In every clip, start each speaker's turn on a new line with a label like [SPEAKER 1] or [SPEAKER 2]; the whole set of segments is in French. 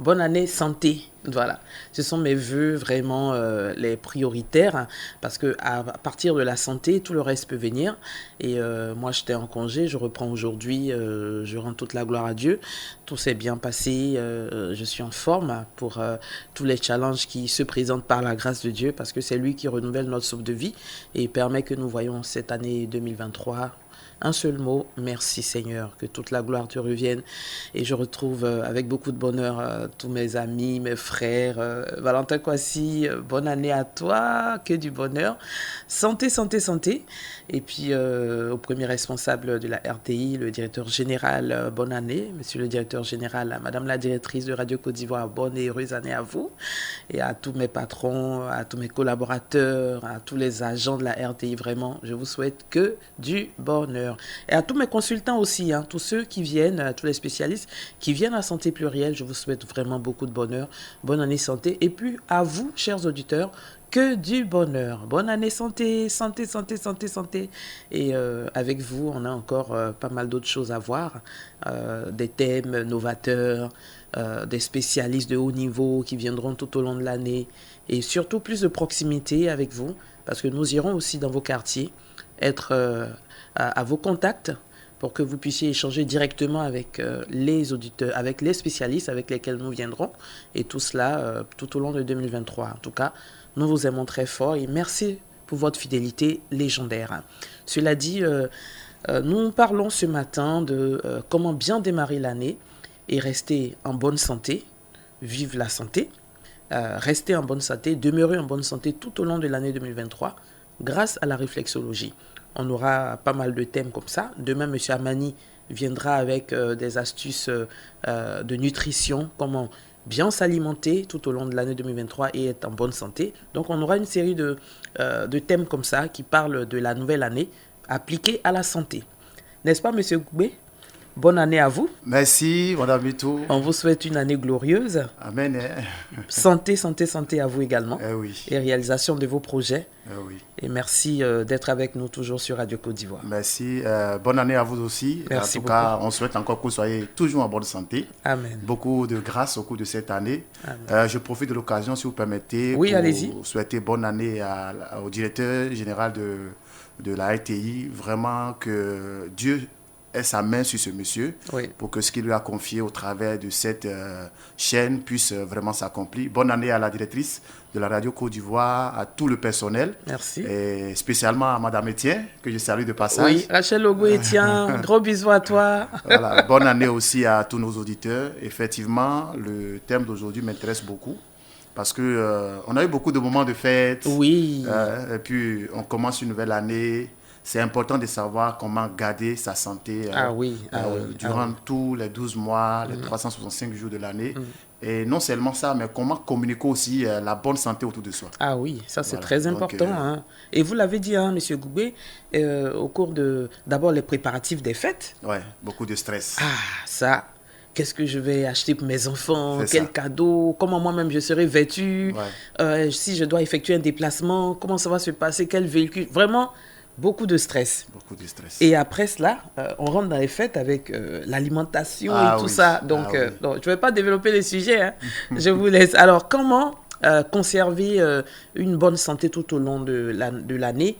[SPEAKER 1] Bonne année santé. Voilà, ce sont mes vœux vraiment les prioritaires parce que à partir de la santé, tout le reste peut venir. Et moi, j'étais en congé, je reprends aujourd'hui, je rends toute la gloire à Dieu. Tout s'est bien passé, je suis en forme pour tous les challenges qui se présentent par la grâce de Dieu parce que c'est lui qui renouvelle notre souffle de vie et permet que nous voyons cette année 2023. Un seul mot, merci Seigneur, que toute la gloire te revienne. Et je retrouve avec beaucoup de bonheur tous mes amis, mes frères. Valentin Kwasi, bonne année à toi, que du bonheur. Santé, santé, santé. Et puis au premier responsable de la RTI, le directeur général, bonne année. Monsieur le directeur général, madame la directrice de Radio Côte d'Ivoire, bonne et heureuse année à vous. Et à tous mes patrons, à tous mes collaborateurs, à tous les agents de la RTI, vraiment, je vous souhaite que du bonheur. Et à tous mes consultants aussi, tous ceux qui viennent, tous les spécialistes qui viennent à Santé Plurielle, je vous souhaite vraiment beaucoup de bonheur, bonne année santé. Et puis à vous, chers auditeurs, que du bonheur. Bonne année santé, santé, santé, santé, santé. Et avec vous, on a encore pas mal d'autres choses à voir, des thèmes novateurs, des spécialistes de haut niveau qui viendront tout au long de l'année et surtout plus de proximité avec vous parce que nous irons aussi dans vos quartiers, être à vos contacts pour que vous puissiez échanger directement avec les auditeurs, avec les spécialistes avec lesquels nous viendrons et tout cela tout au long de 2023. En tout cas, nous vous aimons très fort et merci pour votre fidélité légendaire. Cela dit, nous parlons ce matin de comment bien démarrer l'année et rester en bonne santé, vive la santé, rester en bonne santé, demeurer en bonne santé tout au long de l'année 2023 grâce à la réflexologie. On aura pas mal de thèmes comme ça. Demain, M. Amani viendra avec des astuces de nutrition, comment bien s'alimenter tout au long de l'année 2023 et être en bonne santé. Donc, on aura une série de thèmes comme ça qui parlent de la nouvelle année appliquée à la santé. N'est-ce pas, M. Goubé? Bonne année à vous.
[SPEAKER 2] Merci, Madame Mito.
[SPEAKER 1] On vous souhaite une année glorieuse.
[SPEAKER 2] Amen.
[SPEAKER 1] Santé, santé, santé à vous également.
[SPEAKER 2] Oui.
[SPEAKER 1] Et réalisation de vos projets.
[SPEAKER 2] Oui.
[SPEAKER 1] Et merci d'être avec nous toujours sur Radio Côte d'Ivoire.
[SPEAKER 2] Merci. Bonne année à vous aussi.
[SPEAKER 1] Merci
[SPEAKER 2] en tout cas, on souhaite encore que vous soyez toujours en bonne santé.
[SPEAKER 1] Amen.
[SPEAKER 2] Beaucoup de grâce au cours de cette année. Je profite de l'occasion, si vous permettez,
[SPEAKER 1] pour
[SPEAKER 2] souhaiter bonne année au directeur général de la RTI. Vraiment que Dieu ait sa main sur ce monsieur pour que ce qu'il lui a confié au travers de cette chaîne puisse vraiment s'accomplir. Bonne année à la directrice de la Radio Côte d'Ivoire, à tout le personnel.
[SPEAKER 1] Merci.
[SPEAKER 2] Et spécialement à Madame Etienne, que je salue de passage.
[SPEAKER 1] Oui, Rachel Logo-Etienne, gros bisous à toi.
[SPEAKER 2] Voilà. Bonne année aussi à tous nos auditeurs. Effectivement, le thème d'aujourd'hui m'intéresse beaucoup. Parce qu'on a eu beaucoup de moments de fête.
[SPEAKER 1] Oui.
[SPEAKER 2] Et puis, on commence une nouvelle année. C'est important de savoir comment garder sa santé durant tous les 12 mois, les 365 jours de l'année. Et non seulement ça, mais comment communiquer aussi la bonne santé autour de soi.
[SPEAKER 1] Ah oui, ça c'est très important. Et vous l'avez dit, Monsieur Goubé, au cours d'abord les préparatifs des fêtes.
[SPEAKER 2] Oui, beaucoup de stress.
[SPEAKER 1] Ah, ça... Qu'est-ce que je vais acheter pour mes enfants? Quel cadeau? Comment moi-même je serai vêtu? Si je dois effectuer un déplacement, comment ça va se passer? Quel véhicule? Vraiment, beaucoup de stress.
[SPEAKER 2] Beaucoup de stress.
[SPEAKER 1] Et après cela, on rentre dans les fêtes avec l'alimentation et tout ça. Donc, je ne vais pas développer les sujets. Je vous laisse. Alors, comment conserver une bonne santé tout au long de l'année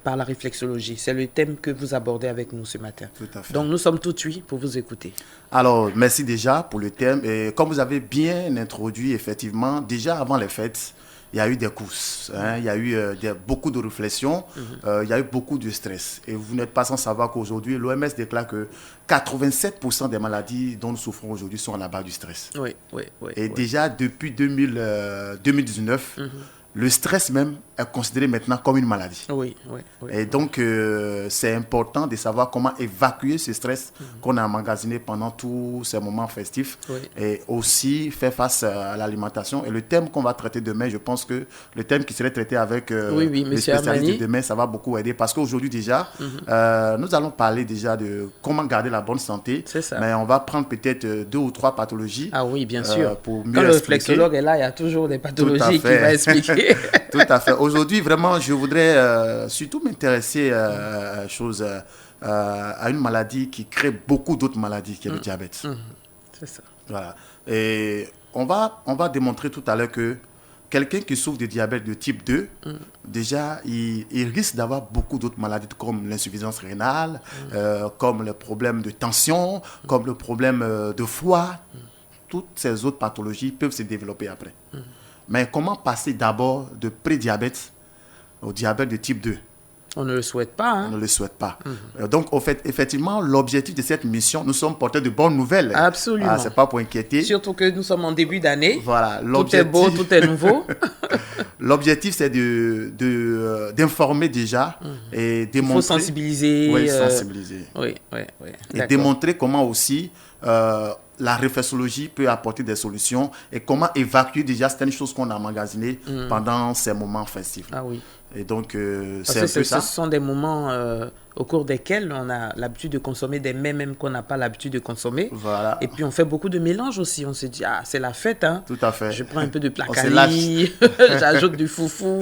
[SPEAKER 1] par la réflexologie? C'est le thème que vous abordez avec nous ce matin.
[SPEAKER 2] Tout à fait.
[SPEAKER 1] Donc, nous sommes tout oui pour vous écouter.
[SPEAKER 2] Alors, merci déjà pour le thème. Et comme vous avez bien introduit, effectivement, déjà avant les fêtes, il y a eu des courses, il y a eu beaucoup de réflexions, il y a eu beaucoup de stress. Et vous n'êtes pas sans savoir qu'aujourd'hui, l'OMS déclare que 87% des maladies dont nous souffrons aujourd'hui sont à la base du stress.
[SPEAKER 1] Oui.
[SPEAKER 2] Et déjà, depuis 2019, le stress même est considéré maintenant comme une maladie.
[SPEAKER 1] Oui.
[SPEAKER 2] Et donc, c'est important de savoir comment évacuer ce stress qu'on a emmagasiné pendant tous ces moments festifs et aussi faire face à l'alimentation. Et le thème qu'on va traiter demain, je pense que le thème qui serait traité avec les spécialistes de demain, ça va beaucoup aider parce qu'aujourd'hui déjà, nous allons parler déjà de comment garder la bonne santé.
[SPEAKER 1] C'est ça.
[SPEAKER 2] Mais on va prendre peut-être 2 ou 3 pathologies.
[SPEAKER 1] Ah oui, bien sûr.
[SPEAKER 2] Pour mieux
[SPEAKER 1] Quand le
[SPEAKER 2] expliquer.
[SPEAKER 1] réflexologue est là, il y a toujours des pathologies qu'il va expliquer.
[SPEAKER 2] Tout à fait. Aujourd'hui, vraiment, je voudrais surtout m'intéresser à une maladie qui crée beaucoup d'autres maladies, qui est le diabète.
[SPEAKER 1] C'est ça.
[SPEAKER 2] Voilà. Et on va démontrer tout à l'heure que quelqu'un qui souffre de diabète de type 2, déjà, il risque d'avoir beaucoup d'autres maladies comme l'insuffisance rénale, comme le problème de tension, comme le problème de foie. Toutes ces autres pathologies peuvent se développer après. Mais comment passer d'abord de prédiabète au diabète de type 2?
[SPEAKER 1] On ne le souhaite pas. Hein?
[SPEAKER 2] On ne le souhaite pas. Donc, au fait, effectivement, l'objectif de cette mission, nous sommes porteurs de bonnes nouvelles.
[SPEAKER 1] Absolument.
[SPEAKER 2] Ce n'est pas pour inquiéter.
[SPEAKER 1] Surtout que nous sommes en début d'année.
[SPEAKER 2] Voilà.
[SPEAKER 1] Tout est beau, tout est nouveau.
[SPEAKER 2] L'objectif, c'est d'informer déjà et démontrer.
[SPEAKER 1] Il faut sensibiliser.
[SPEAKER 2] Oui, sensibiliser.
[SPEAKER 1] Oui.
[SPEAKER 2] Et démontrer comment aussi la réflexologie peut apporter des solutions et comment évacuer déjà certaines choses qu'on a emmagasinées pendant ces moments festifs.
[SPEAKER 1] Ah oui.
[SPEAKER 2] Et donc,
[SPEAKER 1] c'est un peu ça. Ce sont des moments au cours desquels on a l'habitude de consommer des mets même qu'on n'a pas l'habitude de consommer.
[SPEAKER 2] Voilà.
[SPEAKER 1] Et puis, on fait beaucoup de mélanges aussi. On se dit, c'est la fête. Hein.
[SPEAKER 2] Tout à fait.
[SPEAKER 1] Je prends un peu de placali, j'ajoute du foufou,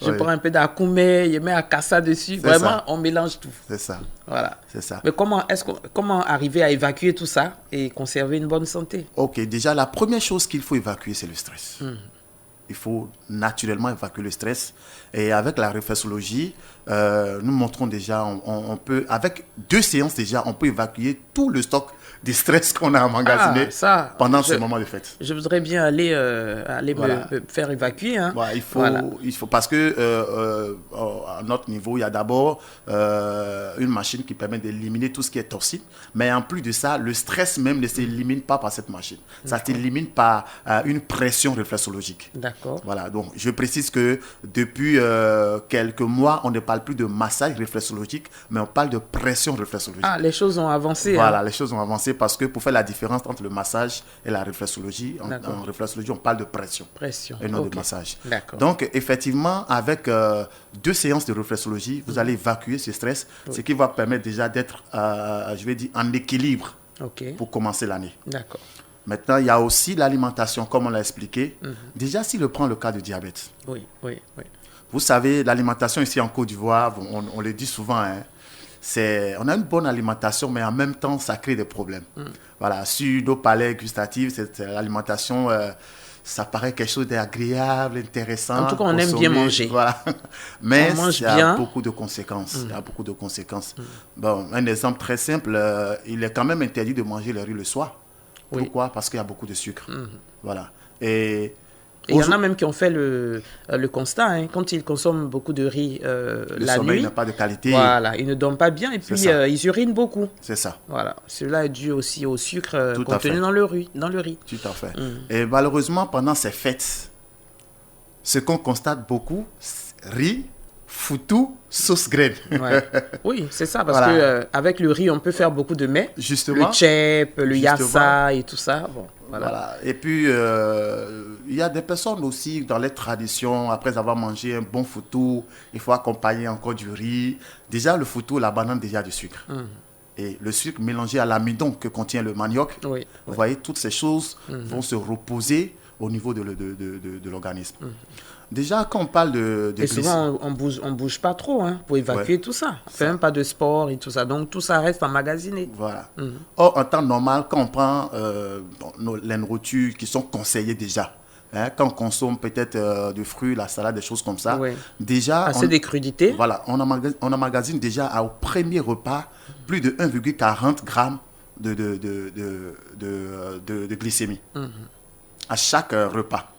[SPEAKER 1] je prends un peu d'akoumé, je mets un kassa dessus. Vraiment, ça. On mélange tout.
[SPEAKER 2] C'est ça.
[SPEAKER 1] Voilà.
[SPEAKER 2] C'est ça.
[SPEAKER 1] Mais comment arriver à évacuer tout ça et conserver une bonne santé?
[SPEAKER 2] Ok, déjà, la première chose qu'il faut évacuer, c'est le stress. Il faut naturellement évacuer le stress. Et avec la réflexologie, nous montrons déjà, on peut, avec 2 séances déjà, on peut évacuer tout le stock de stress qu'on a emmagasiné pendant ce moment de fête.
[SPEAKER 1] Je voudrais bien aller me faire évacuer. Hein.
[SPEAKER 2] Ouais, il faut parce que à notre niveau, il y a d'abord une machine qui permet d'éliminer tout ce qui est toxique. Mais en plus de ça, le stress même ne s'élimine pas par cette machine. Ça s'élimine par une pression réflexologique.
[SPEAKER 1] D'accord.
[SPEAKER 2] Voilà, donc je précise que depuis quelques mois, on ne parle plus de massage réflexologique, mais on parle de pression réflexologique.
[SPEAKER 1] Ah, les choses ont avancé.
[SPEAKER 2] Voilà, les choses ont avancé parce que pour faire la différence entre le massage et la réflexologie, en réflexologie, on parle de pression.
[SPEAKER 1] Et
[SPEAKER 2] non de massage.
[SPEAKER 1] D'accord.
[SPEAKER 2] Donc, effectivement, avec 2 séances de réflexologie, vous allez évacuer ce stress, ce qui va permettre déjà d'être, je vais dire, en équilibre pour commencer l'année.
[SPEAKER 1] D'accord.
[SPEAKER 2] Maintenant, il y a aussi l'alimentation, comme on l'a expliqué. Déjà, si je prends le cas de diabète.
[SPEAKER 1] Oui.
[SPEAKER 2] Vous savez, l'alimentation ici en Côte d'Ivoire, on le dit souvent, hein, on a une bonne alimentation, mais en même temps, ça crée des problèmes. Voilà, sur nos palais gustatifs, l'alimentation, ça paraît quelque chose d'agréable, intéressant.
[SPEAKER 1] En tout cas, on aime bien manger.
[SPEAKER 2] Voilà. Mais il y a beaucoup de conséquences. Bon, un exemple très simple, il est quand même interdit de manger le riz le soir. Pourquoi? Parce qu'il y a beaucoup de sucre. Voilà. Et il
[SPEAKER 1] y en a même qui ont fait le constat, hein, quand ils consomment beaucoup de riz la nuit,
[SPEAKER 2] n'a pas de qualité.
[SPEAKER 1] Voilà, ils ne dorment pas bien et puis ils urinent beaucoup.
[SPEAKER 2] C'est ça.
[SPEAKER 1] Voilà, cela est dû aussi au sucre contenu dans le riz.
[SPEAKER 2] Tout à fait. Et malheureusement, pendant ces fêtes, ce qu'on constate beaucoup, riz, foutou, sauce graine.
[SPEAKER 1] Oui, c'est ça, parce que avec le riz, on peut faire beaucoup de mets.
[SPEAKER 2] Justement.
[SPEAKER 1] Le tchèp, le yassa et tout ça. Bon.
[SPEAKER 2] Voilà. Et puis, il y a des personnes aussi, dans les traditions, après avoir mangé un bon foutou, il faut accompagner encore du riz. Déjà, le foutou, la banane, déjà du sucre. Et le sucre mélangé à l'amidon que contient le manioc, vous voyez, toutes ces choses vont se reposer au niveau de l'organisme. Déjà, quand on parle de
[SPEAKER 1] et souvent, on bouge pas trop pour évacuer tout ça. On ne fait même pas de sport et tout ça. Donc, tout ça reste emmagasiné.
[SPEAKER 2] Voilà. Or, en temps normal, quand on prend les nourritures qui sont conseillées déjà, quand on consomme peut-être du fruit, la salade, des choses comme ça, déjà...
[SPEAKER 1] Assez des crudités.
[SPEAKER 2] Voilà. On emmagasine déjà au premier repas plus de 1,40 grammes de glycémie à chaque repas.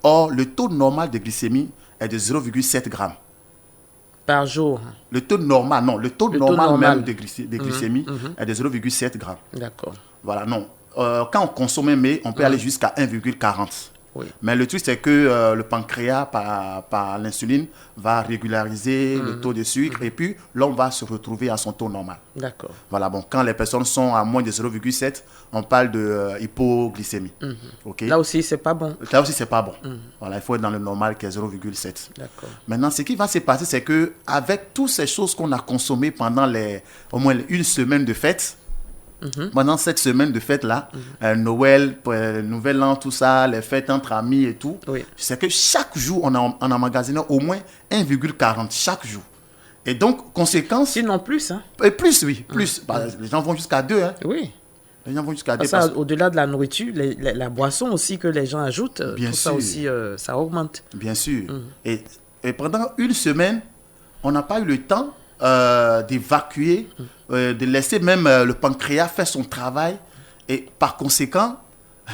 [SPEAKER 2] Or, le taux normal de glycémie est de 0,7 grammes.
[SPEAKER 1] Par jour?
[SPEAKER 2] Le taux normal, non. Le taux normal même de glycémie est de 0,7 grammes.
[SPEAKER 1] D'accord.
[SPEAKER 2] Voilà, non. Quand on consomme un mets, on peut aller jusqu'à 1,40. Mais le truc, c'est que le pancréas, par l'insuline, va régulariser le taux de sucre et puis l'homme va se retrouver à son taux normal.
[SPEAKER 1] D'accord.
[SPEAKER 2] Voilà, bon, quand les personnes sont à moins de 0,7, on parle de hypoglycémie.
[SPEAKER 1] Là aussi, c'est pas bon.
[SPEAKER 2] Là aussi, c'est pas bon. Voilà, il faut être dans le normal qui est 0,7.
[SPEAKER 1] D'accord.
[SPEAKER 2] Maintenant, ce qui va se passer, c'est qu'avec toutes ces choses qu'on a consommées pendant au moins une semaine de fête, pendant cette semaine de fête-là, Noël, Nouvel An, tout ça, les fêtes entre amis et tout, c'est que chaque jour, on emmagasinait au moins 1,40 chaque jour. Et donc, conséquence...
[SPEAKER 1] Sinon plus, hein.
[SPEAKER 2] Et plus, oui, plus. Les gens vont jusqu'à 2, hein.
[SPEAKER 1] Oui.
[SPEAKER 2] Les gens vont jusqu'à
[SPEAKER 1] ça, au-delà de la nourriture, la boisson aussi que les gens ajoutent,
[SPEAKER 2] bien
[SPEAKER 1] tout
[SPEAKER 2] sûr.
[SPEAKER 1] ça aussi, ça augmente.
[SPEAKER 2] Bien sûr. Et pendant une semaine, on n'a pas eu le temps d'évacuer, de laisser même le pancréas faire son travail. Et par conséquent,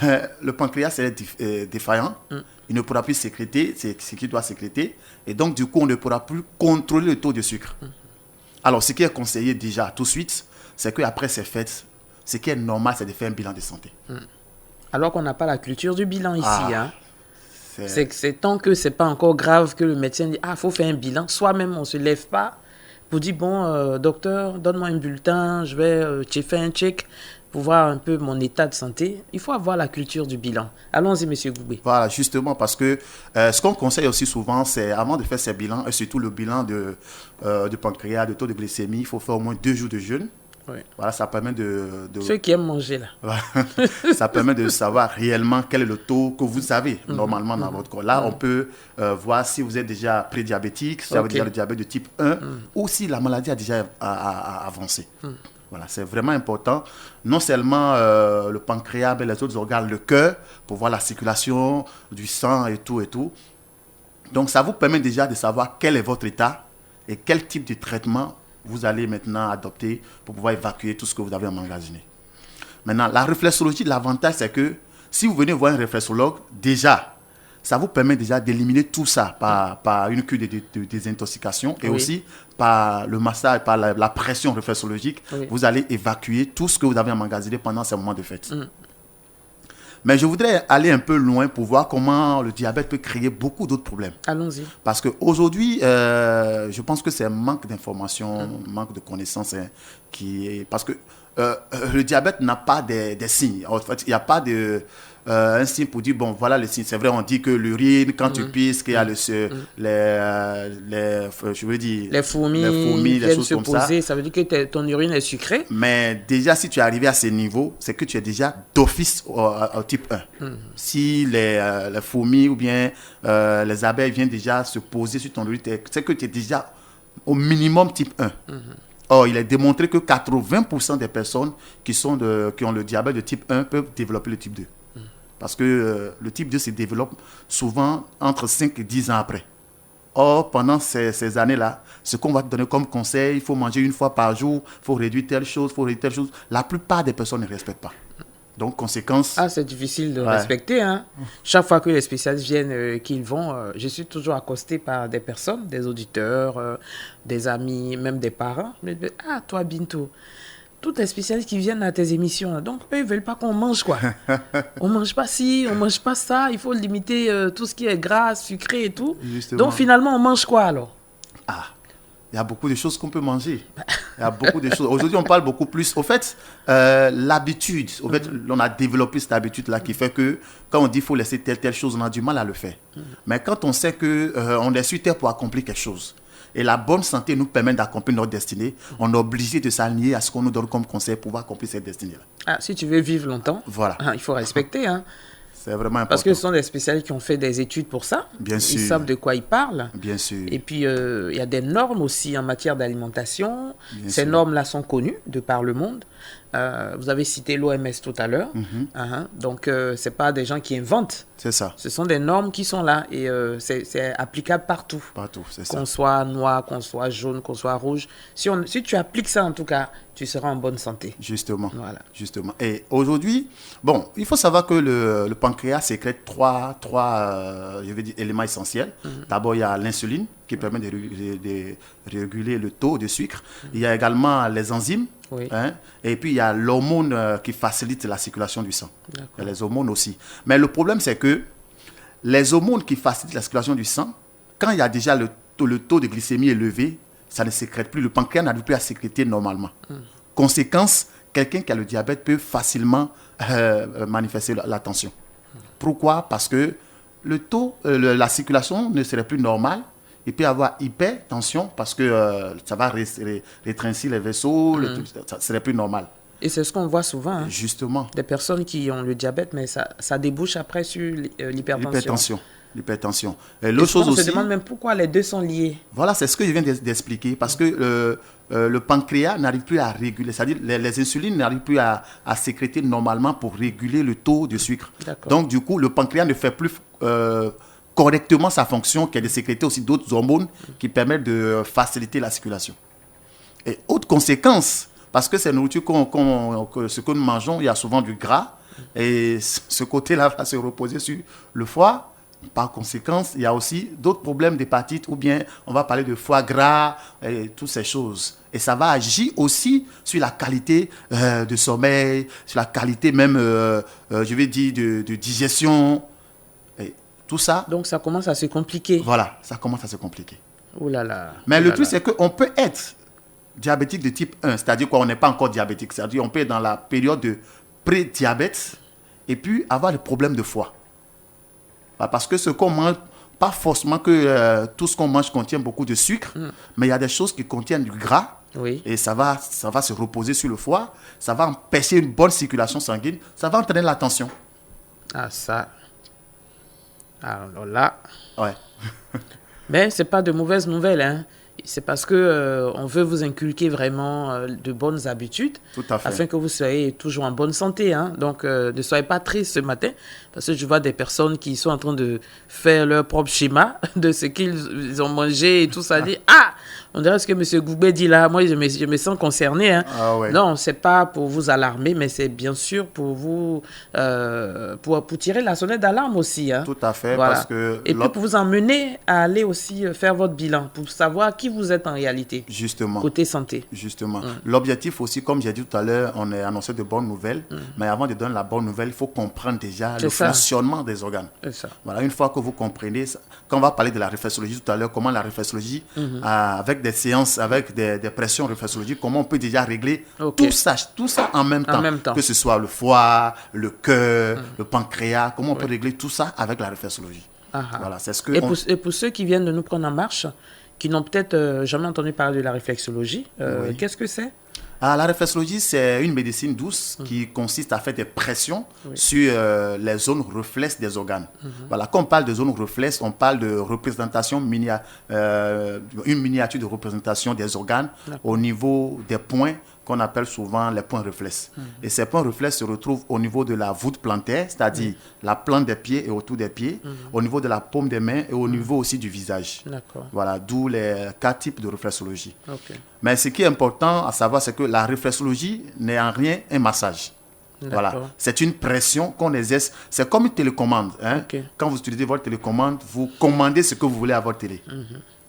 [SPEAKER 2] le pancréas est défaillant. Il ne pourra plus sécréter ce qu'il doit sécréter. Et donc, du coup, on ne pourra plus contrôler le taux de sucre. Alors, ce qui est conseillé déjà tout de suite, c'est qu'après ces fêtes, ce qui est normal, c'est de faire un bilan de santé.
[SPEAKER 1] Alors qu'on n'a pas la culture du bilan ici.
[SPEAKER 2] Ah,
[SPEAKER 1] c'est tant que ce n'est pas encore grave que le médecin dit « Ah, il faut faire un bilan ». Soi-même, on ne se lève pas pour dire « Bon, docteur, donne-moi un bulletin, je vais faire un check pour voir un peu mon état de santé ». Il faut avoir la culture du bilan. Allons-y, M. Goubé.
[SPEAKER 2] Voilà, justement, parce que ce qu'on conseille aussi souvent, c'est avant de faire ces bilans, et surtout le bilan de pancréas, de taux de glycémie, il faut faire au moins 2 jours de jeûne.
[SPEAKER 1] Oui.
[SPEAKER 2] Voilà, ça permet de...
[SPEAKER 1] Ceux qui aiment manger, là.
[SPEAKER 2] Ça permet de savoir réellement quel est le taux que vous avez normalement dans votre corps. Là, on peut voir si vous êtes déjà prédiabétique, si vous avez déjà le diabète de type 1, ou si la maladie a déjà avancé. Voilà, c'est vraiment important. Non seulement le pancréas, mais les autres organes, le cœur, pour voir la circulation du sang et tout et tout. Donc, ça vous permet déjà de savoir quel est votre état et quel type de traitement vous allez maintenant adopter pour pouvoir évacuer tout ce que vous avez emmagasiné. Maintenant, la réflexologie, l'avantage, c'est que si vous venez voir un réflexologue, déjà, ça vous permet déjà d'éliminer tout ça par une cure de désintoxication et aussi par le massage, par la pression réflexologique. Vous allez évacuer tout ce que vous avez emmagasiné pendant ces moments de fête. Mais je voudrais aller un peu loin pour voir comment le diabète peut créer beaucoup d'autres problèmes.
[SPEAKER 1] Allons-y.
[SPEAKER 2] Parce qu'aujourd'hui, je pense que c'est un manque d'information, manque de connaissances. Parce que le diabète n'a pas des signes. En fait, il n'y a pas un signe pour dire, bon, voilà les signes. C'est vrai, on dit que l'urine, quand tu pisses, qu'il y a les fourmis,
[SPEAKER 1] les choses comme ça. Ça veut dire que ton urine est sucrée.
[SPEAKER 2] Mais déjà, si tu es arrivé à ce niveau, c'est que tu es déjà d'office au type 1. Si les fourmis ou bien les abeilles viennent déjà se poser sur ton urine, c'est que tu es déjà au minimum type 1. Or, il est démontré que 80% des personnes qui ont le diabète de type 1 peuvent développer le type 2. Parce que le type 2 se développe souvent entre 5 et 10 ans après. Or, pendant ces années-là, ce qu'on va te donner comme conseil, il faut manger une fois par jour, il faut réduire telle chose, la plupart des personnes ne respectent pas. Donc, conséquence...
[SPEAKER 1] Ah, c'est difficile de respecter. Hein. Chaque fois que les spécialistes viennent, qu'ils vont, je suis toujours accosté par des personnes, des auditeurs, des amis, même des parents. Ah, toi, Bintou, tous les spécialistes qui viennent à tes émissions, là, donc eux, ils ne veulent pas qu'on mange, quoi. On ne mange pas ci, on ne mange pas ça, il faut limiter tout ce qui est gras, sucré et tout. Justement. Donc, finalement, on mange quoi, alors?
[SPEAKER 2] Ah, il y a beaucoup de choses qu'on peut manger. Il y a beaucoup de choses. Aujourd'hui, on parle beaucoup plus. Au fait, l'habitude, on a développé cette habitude-là qui fait que quand on dit qu'il faut laisser telle chose, on a du mal à le faire. Mais quand on sait qu'on est sur Terre pour accomplir quelque chose, et la bonne santé nous permet d'accomplir notre destinée, on est obligé de s'aligner à ce qu'on nous donne comme conseil pour pouvoir accomplir cette destinée-là.
[SPEAKER 1] Ah, si tu veux vivre longtemps,
[SPEAKER 2] voilà.
[SPEAKER 1] Il faut respecter. Hein.
[SPEAKER 2] C'est vraiment important.
[SPEAKER 1] Parce que ce sont des spécialistes qui ont fait des études pour ça.
[SPEAKER 2] Bien sûr.
[SPEAKER 1] Ils savent de quoi ils parlent.
[SPEAKER 2] Bien sûr.
[SPEAKER 1] Et puis, il y a des normes aussi en matière d'alimentation. Ces normes-là sont connues de par le monde. Vous avez cité l'OMS tout à l'heure. Donc, ce n'est pas des gens qui inventent.
[SPEAKER 2] C'est ça.
[SPEAKER 1] Ce sont des normes qui sont là et c'est applicable partout.
[SPEAKER 2] Partout, c'est ça.
[SPEAKER 1] Qu'on soit noir, qu'on soit jaune, qu'on soit rouge. Si tu appliques ça, en tout cas, tu seras en bonne santé.
[SPEAKER 2] Justement.
[SPEAKER 1] Voilà.
[SPEAKER 2] Justement. Et aujourd'hui, bon, il faut savoir que le pancréas sécrète trois éléments essentiels. D'abord, il y a l'insuline qui permet de réguler le taux de sucre. Il y a également les enzymes.
[SPEAKER 1] Oui.
[SPEAKER 2] Et puis, il y a l'hormone qui facilite la circulation du sang. Il y a les hormones aussi. Mais le problème, c'est que les hormones qui facilitent la circulation du sang, quand il y a déjà le taux de glycémie élevé, ça ne sécrète plus. Le pancréas n'arrive plus à sécréter normalement. Conséquence, quelqu'un qui a le diabète peut facilement manifester la tension. Pourquoi? Parce que le taux, la circulation ne serait plus normale. Il peut y avoir hypertension parce que ça va rétrécir les vaisseaux, ça ne serait plus normal.
[SPEAKER 1] Et c'est ce qu'on voit souvent. Hein.
[SPEAKER 2] Justement.
[SPEAKER 1] Des personnes qui ont le diabète, mais ça débouche après sur l'hypertension.
[SPEAKER 2] l'hypertension.
[SPEAKER 1] Et l'autre chose aussi... On se demande même pourquoi les deux sont liés.
[SPEAKER 2] Voilà, c'est ce que je viens d'expliquer. Parce que le pancréas n'arrive plus à réguler, c'est-à-dire les insulines n'arrivent plus à sécréter normalement pour réguler le taux de sucre. Donc, du coup, le pancréas ne fait plus correctement sa fonction, qui est de sécréter aussi d'autres hormones qui permettent de faciliter la circulation. Et autre conséquence, parce que ces nourritures, ce que nous mangeons, il y a souvent du gras, et ce côté-là va se reposer sur le foie. Par conséquent, il y a aussi d'autres problèmes d'hépatite, ou bien on va parler de foie gras et toutes ces choses. Et ça va agir aussi sur la qualité de sommeil, sur la qualité même, je vais dire, de digestion, et tout ça.
[SPEAKER 1] Donc ça commence à se compliquer.
[SPEAKER 2] Voilà, ça commence à se compliquer.
[SPEAKER 1] Ouh là là.
[SPEAKER 2] Mais le truc, c'est qu'on peut être diabétique de type 1, c'est-à-dire qu'on n'est pas encore diabétique, c'est-à-dire qu'on peut être dans la période de pré-diabète et puis avoir des problèmes de foie. Parce que ce qu'on mange, pas forcément que tout ce qu'on mange contient beaucoup de sucre, mais il y a des choses qui contiennent du gras, et ça va se reposer sur le foie, ça va empêcher une bonne circulation sanguine, ça va entraîner la tension.
[SPEAKER 1] Ah ça, alors là,
[SPEAKER 2] ouais.
[SPEAKER 1] Mais ce n'est pas de mauvaises nouvelles, hein. C'est parce que on veut vous inculquer vraiment de bonnes habitudes,
[SPEAKER 2] tout à fait,
[SPEAKER 1] afin que vous soyez toujours en bonne santé, hein. Donc, ne soyez pas tristes ce matin, parce que je vois des personnes qui sont en train de faire leur propre schéma de ce qu'ils ont mangé et tout ça. Dit, on dirait ce que M. Goubet dit là. Moi, je me sens concerné, hein.
[SPEAKER 2] Ouais.
[SPEAKER 1] Non, ce n'est pas pour vous alarmer, mais c'est bien sûr pour vous pour tirer la sonnette d'alarme aussi, hein.
[SPEAKER 2] Tout à fait,
[SPEAKER 1] voilà.
[SPEAKER 2] Parce que...
[SPEAKER 1] Et puis pour vous emmener à aller aussi faire votre bilan, pour savoir qui vous êtes en réalité.
[SPEAKER 2] Justement.
[SPEAKER 1] Côté santé.
[SPEAKER 2] Justement. L'objectif aussi, comme j'ai dit tout à l'heure, on est annoncé de bonnes nouvelles, mais avant de donner la bonne nouvelle, il faut comprendre déjà le fonctionnement des organes.
[SPEAKER 1] C'est ça.
[SPEAKER 2] Voilà, une fois que vous comprenez, quand on va parler de la réflexologie tout à l'heure, comment la réflexologie, avec des séances, avec des pressions réflexologiques, comment on peut déjà régler tout ça en même temps. Que ce soit le foie, le cœur, le pancréas, comment on peut régler tout ça avec la réflexologie. Voilà, c'est ce que
[SPEAKER 1] et pour ceux qui viennent de nous prendre en marche, qui n'ont peut-être jamais entendu parler de la réflexologie, qu'est-ce que c'est?
[SPEAKER 2] La réflexologie, c'est une médecine douce qui consiste à faire des pressions sur les zones réflexes des organes. Voilà, quand on parle de zones réflexes, on parle de représentation, une miniature de représentation des organes au niveau des points qu'on appelle souvent les points réflexes. Et ces points réflexes se retrouvent au niveau de la voûte plantaire, c'est-à-dire la plante des pieds et autour des pieds, au niveau de la paume des mains et au niveau aussi du visage. Voilà, d'où les 4 types de réflexologie. Mais ce qui est important à savoir, c'est que la réflexologie n'est en rien un massage. Voilà, c'est une pression qu'on exerce. C'est comme une télécommande. Hein? Quand vous utilisez votre télécommande, vous commandez ce que vous voulez à votre télé.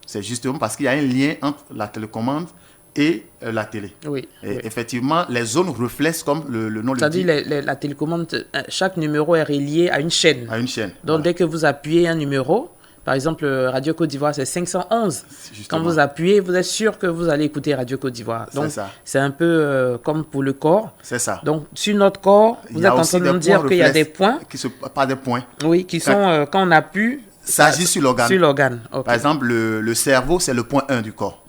[SPEAKER 2] C'est justement parce qu'il y a un lien entre la télécommande et la télé. Effectivement, les zones réflexes, comme le nom le dit.
[SPEAKER 1] C'est-à-dire la télécommande, chaque numéro est relié à une chaîne. Donc, dès que vous appuyez un numéro, par exemple, Radio Côte d'Ivoire, c'est 511. Justement. Quand vous appuyez, vous êtes sûr que vous allez écouter Radio Côte d'Ivoire. Donc, c'est un peu comme pour le corps.
[SPEAKER 2] C'est ça.
[SPEAKER 1] Donc, sur notre corps, vous êtes en train de nous dire qu'il y a des points.
[SPEAKER 2] Pas des points.
[SPEAKER 1] Oui, qui sont, quand on appuie,
[SPEAKER 2] ça agit sur l'organe.
[SPEAKER 1] Par
[SPEAKER 2] exemple, le cerveau, c'est le point 1 du corps.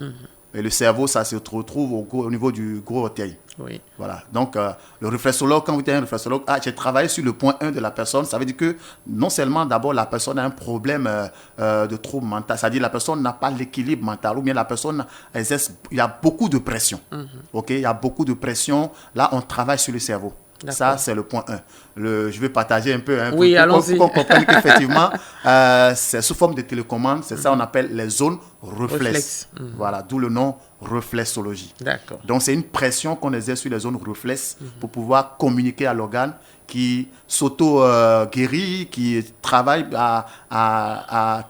[SPEAKER 2] Et le cerveau, ça se retrouve au niveau du gros orteil. Voilà. Donc, le réflexologue, quand vous êtes un réflexologue, j'ai travaillé sur le point 1 de la personne. Ça veut dire que non seulement d'abord la personne a un problème de trouble mental, c'est-à-dire la personne n'a pas l'équilibre mental, ou bien la personne exerce, il y a beaucoup de pression. Il y a beaucoup de pression. Là, on travaille sur le cerveau. Ça, c'est le point 1. Je vais partager un peu pour qu'on comprenne qu'effectivement, c'est sous forme de télécommande. C'est ça qu'on appelle les zones réflexes. Voilà, d'où le nom réflexologie. Donc, c'est une pression qu'on exerce sur les zones réflexes pour pouvoir communiquer à l'organe qui s'auto-guérit, qui travaille à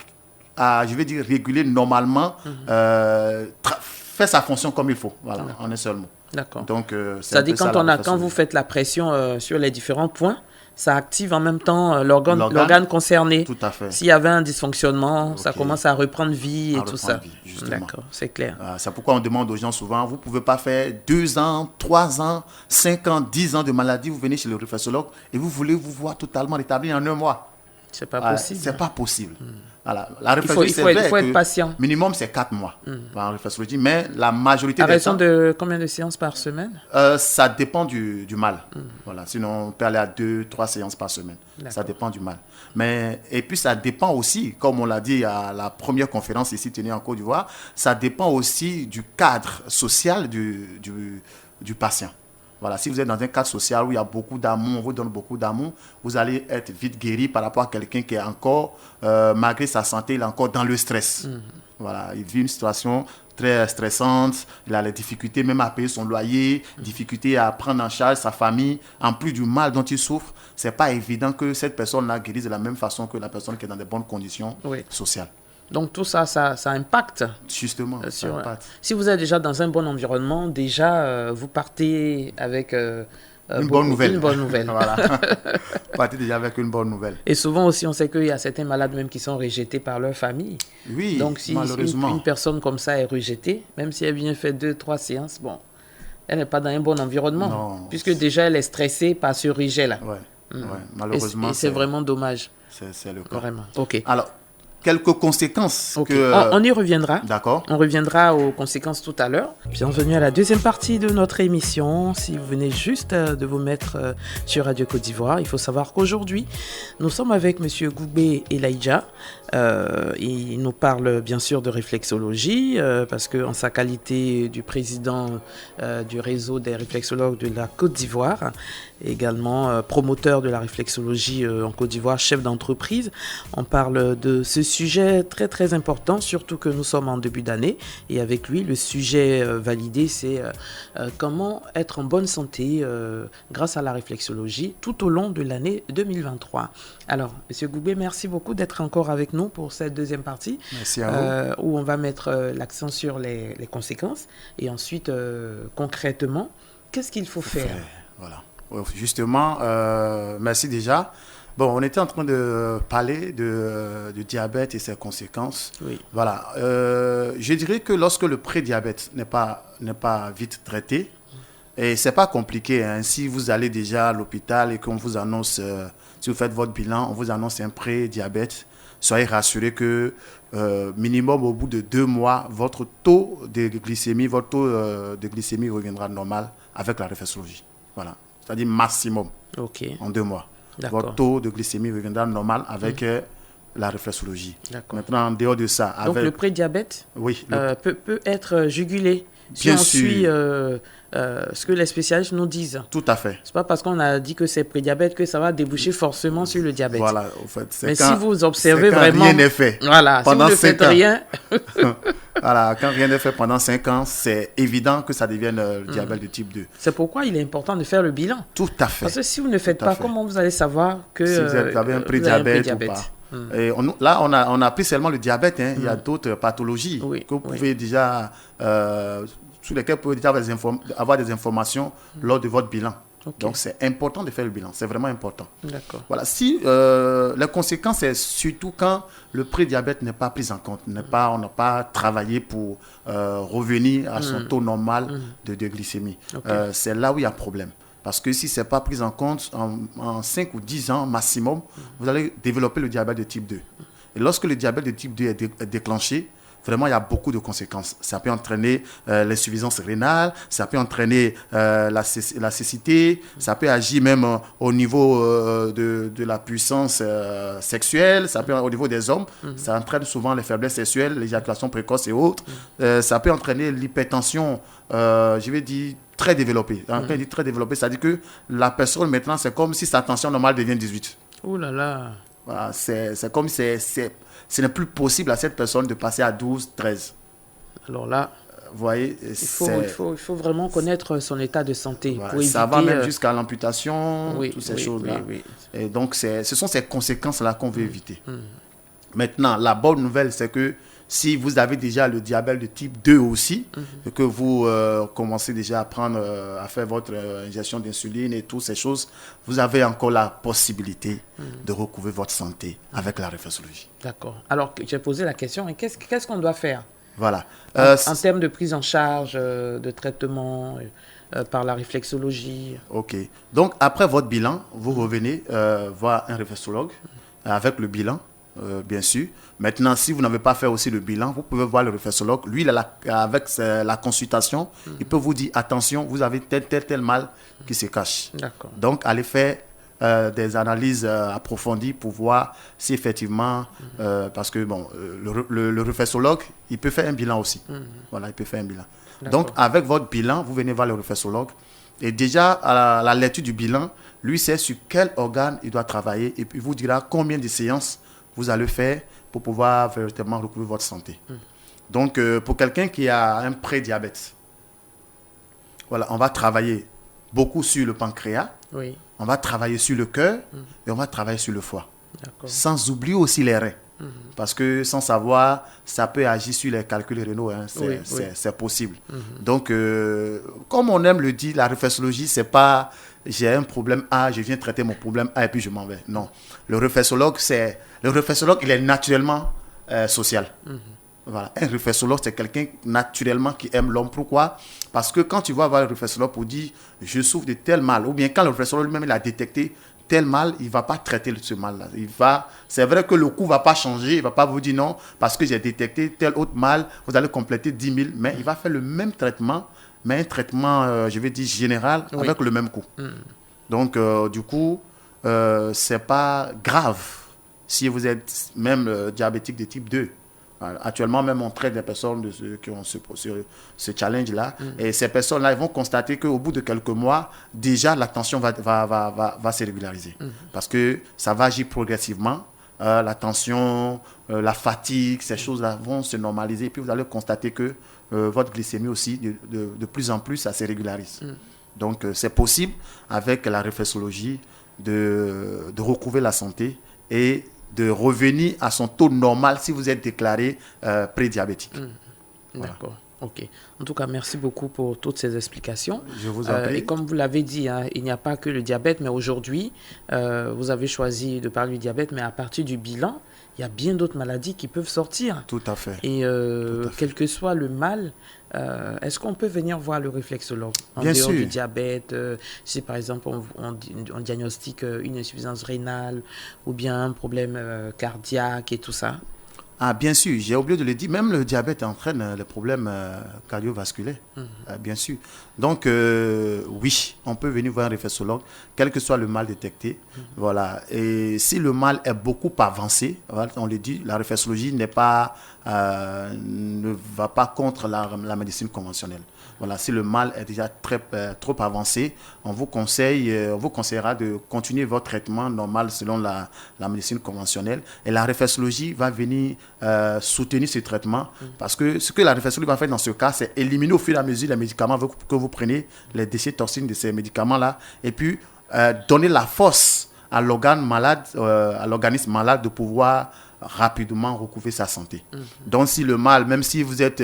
[SPEAKER 2] je vais dire, réguler normalement, fait sa fonction comme il faut. Voilà, en un seul mot. Donc,
[SPEAKER 1] c'est-à-dire quand vous faites la pression sur les différents points, ça active en même temps l'organe concerné.
[SPEAKER 2] Tout à fait.
[SPEAKER 1] S'il y avait un dysfonctionnement, ça commence à reprendre vie et tout ça. D'accord, c'est clair.
[SPEAKER 2] C'est pourquoi on demande aux gens souvent, vous ne pouvez pas faire 2 ans, 3 ans, 5 ans, 10 ans de maladie, vous venez chez le réflexologue et vous voulez vous voir totalement rétabli en 1 mois.
[SPEAKER 1] C'est pas possible.
[SPEAKER 2] C'est pas possible. Voilà. La
[SPEAKER 1] il faut être patient.
[SPEAKER 2] Minimum, c'est 4 mois en réflexologie, mais la majorité
[SPEAKER 1] à
[SPEAKER 2] des
[SPEAKER 1] raison
[SPEAKER 2] temps,
[SPEAKER 1] de combien de séances par semaine?
[SPEAKER 2] Ça dépend du mal. Voilà. Sinon, on peut aller à 2-3 séances par semaine. Ça dépend du mal. Et puis, ça dépend aussi, comme on l'a dit à la première conférence ici tenue en Côte d'Ivoire, ça dépend aussi du cadre social du patient. Voilà, si vous êtes dans un cadre social où il y a beaucoup d'amour, on vous donne beaucoup d'amour, vous allez être vite guéri par rapport à quelqu'un qui est encore, malgré sa santé, il est encore dans le stress. Voilà, il vit une situation très stressante, il a les difficultés même à payer son loyer, difficultés à prendre en charge sa famille, en plus du mal dont il souffre. Ce n'est pas évident que cette personne-là guérisse de la même façon que la personne qui est dans de bonnes conditions sociales.
[SPEAKER 1] Donc tout ça, ça impacte.
[SPEAKER 2] Justement, ça impacte.
[SPEAKER 1] Si vous êtes déjà dans un bon environnement, déjà, vous partez avec
[SPEAKER 2] une bonne nouvelle.
[SPEAKER 1] Voilà.
[SPEAKER 2] Vous partez déjà avec une bonne nouvelle.
[SPEAKER 1] Et souvent aussi, on sait qu'il y a certains malades même qui sont rejetés par leur famille.
[SPEAKER 2] Oui,
[SPEAKER 1] donc si
[SPEAKER 2] malheureusement.
[SPEAKER 1] Une personne comme ça est rejetée, même si elle vient faire 2-3 séances, bon, elle n'est pas dans un bon environnement.
[SPEAKER 2] Non,
[SPEAKER 1] puisque déjà, elle est stressée par ce rejet-là.
[SPEAKER 2] Ouais, malheureusement.
[SPEAKER 1] Et c'est vraiment dommage.
[SPEAKER 2] C'est le cas.
[SPEAKER 1] Vraiment, ok.
[SPEAKER 2] Alors, quelques conséquences.
[SPEAKER 1] On y reviendra.
[SPEAKER 2] D'accord.
[SPEAKER 1] On reviendra aux conséquences tout à l'heure. Bienvenue à la deuxième partie de notre émission. Si vous venez juste de vous mettre sur Radio Côte d'Ivoire, il faut savoir qu'aujourd'hui, nous sommes avec M. Goubé Elaïdja. Il nous parle bien sûr de réflexologie parce qu'en sa qualité du président du réseau des réflexologues de la Côte d'Ivoire, également promoteur de la réflexologie en Côte d'Ivoire, chef d'entreprise, on parle de ce sujet très très important, surtout que nous sommes en début d'année et avec lui le sujet validé c'est comment être en bonne santé grâce à la réflexologie tout au long de l'année 2023. Alors M. Goubé, merci beaucoup d'être encore avec nous pour cette deuxième partie.
[SPEAKER 2] Merci à vous.
[SPEAKER 1] Où on va mettre l'accent sur les conséquences et ensuite concrètement qu'est-ce qu'il faut faire.
[SPEAKER 2] Voilà. Justement, merci déjà. Bon, on était en train de parler de diabète et ses conséquences.
[SPEAKER 1] Oui.
[SPEAKER 2] Voilà. Je dirais que lorsque le prédiabète n'est pas vite traité, et c'est pas compliqué, hein, si vous allez déjà à l'hôpital et qu'on vous annonce, si vous faites votre bilan, on vous annonce un prédiabète, soyez rassurés que minimum au bout de 2 mois, votre taux de glycémie reviendra normal avec la réflexologie. Voilà. C'est-à-dire maximum en 2 mois.
[SPEAKER 1] D'accord.
[SPEAKER 2] Votre taux de glycémie reviendra normal avec la réflexologie. Maintenant, en dehors de ça...
[SPEAKER 1] Donc le prédiabète peut être jugulé si
[SPEAKER 2] Bien
[SPEAKER 1] on
[SPEAKER 2] sûr.
[SPEAKER 1] suit ce que les spécialistes nous disent.
[SPEAKER 2] Tout à fait.
[SPEAKER 1] C'est pas parce qu'on a dit que c'est prédiabète que ça va déboucher forcément sur le diabète.
[SPEAKER 2] Voilà, en fait,
[SPEAKER 1] mais si vous observez vraiment...
[SPEAKER 2] rien n'est fait.
[SPEAKER 1] Voilà,
[SPEAKER 2] pendant
[SPEAKER 1] si vous ne faites rien...
[SPEAKER 2] Voilà, quand rien n'est fait pendant 5 ans, c'est évident que ça devienne le diabète de type 2.
[SPEAKER 1] C'est pourquoi il est important de faire le bilan.
[SPEAKER 2] Tout à fait.
[SPEAKER 1] Parce que si vous ne faites pas, comment vous allez savoir que
[SPEAKER 2] si vous avez un prédiabète ou pas. Et là, on a pris seulement le diabète. Hein. Il y a d'autres pathologies que vous pouvez déjà, sur lesquelles vous pouvez déjà avoir des informations lors de votre bilan. Donc, c'est important de faire le bilan. C'est vraiment important.
[SPEAKER 1] D'accord.
[SPEAKER 2] Voilà. Si les conséquences, c'est surtout quand le prédiabète n'est pas pris en compte. On n'a pas travaillé pour revenir à son taux normal de glycémie. C'est là où il y a problème. Parce que si ce n'est pas pris en compte, en 5 ou 10 ans maximum, vous allez développer le diabète de type 2. Et lorsque le diabète de type 2 est déclenché, vraiment, il y a beaucoup de conséquences. Ça peut entraîner l'insuffisance rénale, ça peut entraîner la cécité, ça peut agir même au niveau de la puissance sexuelle, ça peut au niveau des hommes, ça entraîne souvent les faiblesses sexuelles, l'éjaculation précoce et autres. Ça peut entraîner l'hypertension, je vais dire, très développée. Quand il dit très développée, ça dit que la personne maintenant, c'est comme si sa tension normale devient 18.
[SPEAKER 1] Oh là là.
[SPEAKER 2] Voilà, c'est comme si ce n'est plus possible à cette personne de passer à 12, 13.
[SPEAKER 1] Alors là,
[SPEAKER 2] vous voyez,
[SPEAKER 1] il faut vraiment connaître son état de santé.
[SPEAKER 2] Voilà,
[SPEAKER 1] pour
[SPEAKER 2] ça
[SPEAKER 1] éviter,
[SPEAKER 2] va même jusqu'à l'amputation, toutes ces choses-là.
[SPEAKER 1] Oui.
[SPEAKER 2] Et donc, ce sont ces conséquences-là qu'on veut éviter. Maintenant, la bonne nouvelle, c'est que si vous avez déjà le diabète de type 2 aussi, et que vous commencez déjà à faire votre injection d'insuline et toutes ces choses, vous avez encore la possibilité de recouvrer votre santé avec la réflexologie.
[SPEAKER 1] D'accord. Alors, j'ai posé la question, et qu'est-ce qu'on doit faire
[SPEAKER 2] Voilà.
[SPEAKER 1] En termes de prise en charge, de traitement par la réflexologie.
[SPEAKER 2] OK. Donc, après votre bilan, vous revenez voir un réflexologue avec le bilan, bien sûr. Maintenant, si vous n'avez pas fait aussi le bilan, vous pouvez voir le réflexologue. Lui, avec la consultation, il peut vous dire, attention, vous avez tel mal qui se cache.
[SPEAKER 1] D'accord.
[SPEAKER 2] Donc, allez faire des analyses approfondies pour voir si effectivement, parce que bon, le réflexologue, il peut faire un bilan aussi. Voilà, il peut faire un bilan.
[SPEAKER 1] D'accord.
[SPEAKER 2] Donc, avec votre bilan, vous venez voir le réflexologue. Et déjà, à la lecture du bilan, lui sait sur quel organe il doit travailler et puis il vous dira combien de séances vous allez faire pour pouvoir véritablement recouvrir votre santé. Donc, pour quelqu'un qui a un prédiabète, voilà, on va travailler beaucoup sur le pancréas,
[SPEAKER 1] Oui.
[SPEAKER 2] on va travailler sur le cœur et on va travailler sur le foie.
[SPEAKER 1] D'accord.
[SPEAKER 2] Sans oublier aussi les reins. Parce que sans savoir, ça peut agir sur les calculs rénaux. Hein. C'est possible. Donc, comme on aime le dire, la réflexologie, c'est pas j'ai un problème A, je viens traiter mon problème A et puis je m'en vais. Non. Le réflexologue, il est naturellement social. Voilà. Un réflexologue, c'est quelqu'un naturellement qui aime l'homme. Pourquoi? Parce que quand tu vas voir le réflexologue pour dire je souffre de tel mal, ou bien quand le réflexologue lui-même il a détecté tel mal, il ne va pas traiter ce mal-là. C'est vrai que le coût ne va pas changer, il ne va pas vous dire non, parce que j'ai détecté tel autre mal, vous allez compléter 10 000, mais il va faire le même traitement, mais un traitement, je vais dire, général, avec le même coût. Donc, du coup, ce n'est pas grave si vous êtes même diabétique de type 2. Actuellement, même on traite des personnes qui ont ce challenge-là. Et ces personnes-là, ils vont constater qu'au bout de quelques mois, déjà, la tension va se régulariser. Parce que ça va agir progressivement. La tension, la fatigue, ces choses-là vont se normaliser. Et puis, vous allez constater que votre glycémie aussi, de plus en plus, ça se régularise. Donc, c'est possible, avec la réflexologie, de recouvrer la santé et de revenir à son taux normal si vous êtes déclaré prédiabétique.
[SPEAKER 1] Voilà. D'accord, ok. En tout cas, merci beaucoup pour toutes ces explications.
[SPEAKER 2] Je vous en prie.
[SPEAKER 1] Et comme vous l'avez dit, hein, il n'y a pas que le diabète, mais aujourd'hui, vous avez choisi de parler du diabète, mais à partir du bilan, il y a bien d'autres maladies qui peuvent sortir.
[SPEAKER 2] Tout à fait.
[SPEAKER 1] Et quel que soit le mal, est-ce qu'on peut venir voir le réflexologue en
[SPEAKER 2] Bien
[SPEAKER 1] dehors
[SPEAKER 2] sûr.
[SPEAKER 1] du diabète, si par exemple on diagnostique une insuffisance rénale ou bien un problème cardiaque et tout ça?
[SPEAKER 2] Ah, bien sûr, j'ai oublié de le dire, même le diabète entraîne les problèmes cardiovasculaires, bien sûr. Donc, oui, on peut venir voir un réflexologue, quel que soit le mal détecté. Voilà. Et si le mal est beaucoup avancé, voilà, on le dit, la réflexologie ne va pas contre la médecine conventionnelle. Voilà, si le mal est déjà trop avancé, on vous conseillera de continuer votre traitement normal selon la médecine conventionnelle. Et la réflexologie va venir soutenir ce traitement parce que ce que la réflexologie va faire dans ce cas, c'est éliminer au fur et à mesure les médicaments que vous prenez, les déchets toxines de ces médicaments-là, et puis donner la force à l'organe malade, à l'organisme malade de pouvoir rapidement recouvrer sa santé. Donc si le mal, même si vous êtes,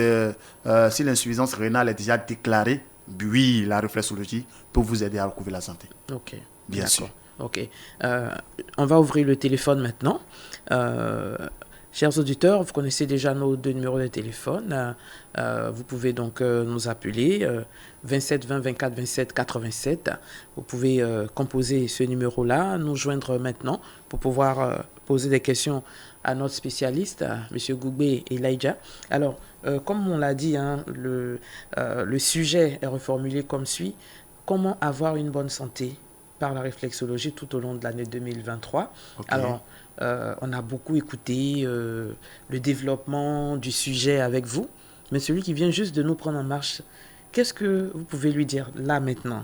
[SPEAKER 2] si l'insuffisance rénale est déjà déclarée, oui, la réflexologie peut vous aider à recouvrer la santé.
[SPEAKER 1] Ok.
[SPEAKER 2] Bien sûr.
[SPEAKER 1] Ok. On va ouvrir le téléphone maintenant. Chers auditeurs, vous connaissez déjà nos deux numéros de téléphone. Vous pouvez donc nous appeler 27 20 24 27 87. Vous pouvez composer ce numéro-là, nous joindre maintenant pour pouvoir poser des questions à notre spécialiste, M. Goubé Elijah. Alors, comme on l'a dit, hein, le sujet est reformulé comme suit. Comment avoir une bonne santé par la réflexologie tout au long de l'année 2023. Okay. Alors, on a beaucoup écouté le développement du sujet avec vous, mais celui qui vient juste de nous prendre en marche, qu'est-ce que vous pouvez lui dire là maintenant?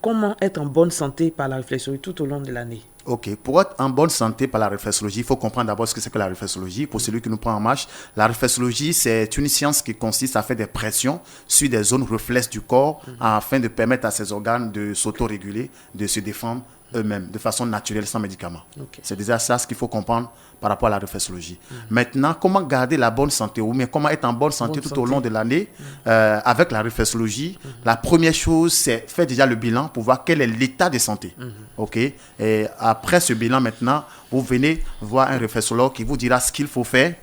[SPEAKER 1] Comment être en bonne santé par la réflexologie tout au long de l'année?
[SPEAKER 2] Ok, pour être en bonne santé par la réflexologie, il faut comprendre d'abord ce que c'est que la réflexologie. Pour celui qui nous prend en marche, la réflexologie, c'est une science qui consiste à faire des pressions sur des zones réflexes du corps afin de permettre à ces organes de s'autoréguler, de se défendre eux-mêmes, de façon naturelle, sans médicaments. Okay. C'est déjà ça ce qu'il faut comprendre par rapport à la réflexologie. Maintenant, comment garder la bonne santé ou bien comment être en bonne santé au long de l'année avec la réflexologie? La première chose, c'est faire déjà le bilan pour voir quel est l'état de santé. Ok. Et après ce bilan, maintenant, vous venez voir un réflexologue qui vous dira ce qu'il faut faire.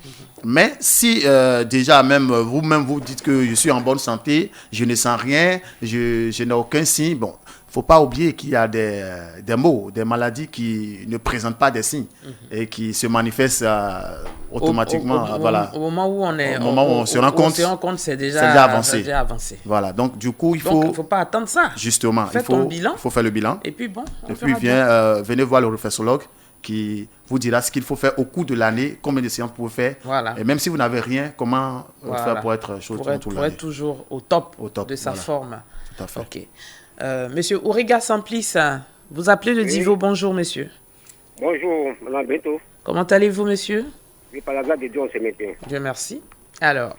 [SPEAKER 2] Mais si déjà même vous dites que je suis en bonne santé, je ne sens rien, je n'ai aucun signe, bon, faut pas oublier qu'il y a des maux, des maladies qui ne présentent pas des signes et qui se manifestent automatiquement.
[SPEAKER 1] Au moment où
[SPEAKER 2] on se rend compte,
[SPEAKER 1] c'est déjà
[SPEAKER 2] avancé. Voilà, donc du coup, il faut
[SPEAKER 1] pas attendre ça.
[SPEAKER 2] Justement, il faut faire le bilan.
[SPEAKER 1] Et puis
[SPEAKER 2] venez voir le réflexologue qui vous dira ce qu'il faut faire au cours de l'année, combien de séances vous pouvez faire.
[SPEAKER 1] Voilà.
[SPEAKER 2] Et même si vous n'avez rien, comment faire pour être chaud tout l'année.
[SPEAKER 1] Pour être toujours au top de sa forme.
[SPEAKER 2] Tout à fait.
[SPEAKER 1] Ok. Monsieur Ouriga Samplis, vous appelez le Divo. Bonjour, monsieur.
[SPEAKER 3] Bonjour, Madame Beto.
[SPEAKER 1] Comment allez-vous, monsieur?
[SPEAKER 3] Oui, par la grâce de Dieu, on se mettait.
[SPEAKER 1] Dieu merci. Alors,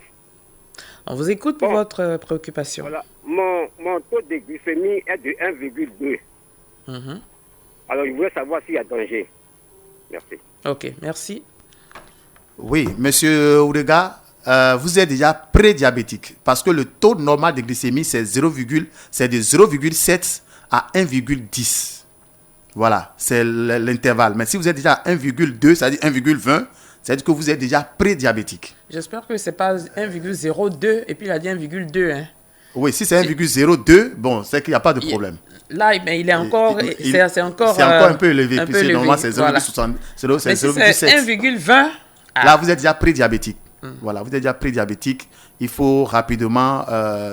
[SPEAKER 1] on vous écoute pour votre préoccupation.
[SPEAKER 3] Voilà. Mon taux de glycémie est de 1,2. Alors, je voulais savoir s'il y a danger. Merci.
[SPEAKER 1] Ok, merci.
[SPEAKER 2] Oui, monsieur Ouriga, vous êtes déjà prédiabétique parce que le taux normal de glycémie, c'est de 0,7 à 1,10. Voilà, c'est l'intervalle. Mais si vous êtes déjà à 1,2, c'est-à-dire 1,20, c'est-à-dire que vous êtes déjà prédiabétique.
[SPEAKER 1] J'espère que ce n'est pas 1,02 et puis il a dit 1,2. Hein.
[SPEAKER 2] Oui, si c'est 1,02, bon, c'est qu'il n'y a pas de problème.
[SPEAKER 1] Là, mais il est encore... C'est encore
[SPEAKER 2] un peu élevé. Puisque normalement, c'est 0,60.
[SPEAKER 1] Mais si c'est 1,20...
[SPEAKER 2] Là, vous êtes déjà prédiabétique. Voilà, vous êtes déjà prédiabétique. Il faut rapidement...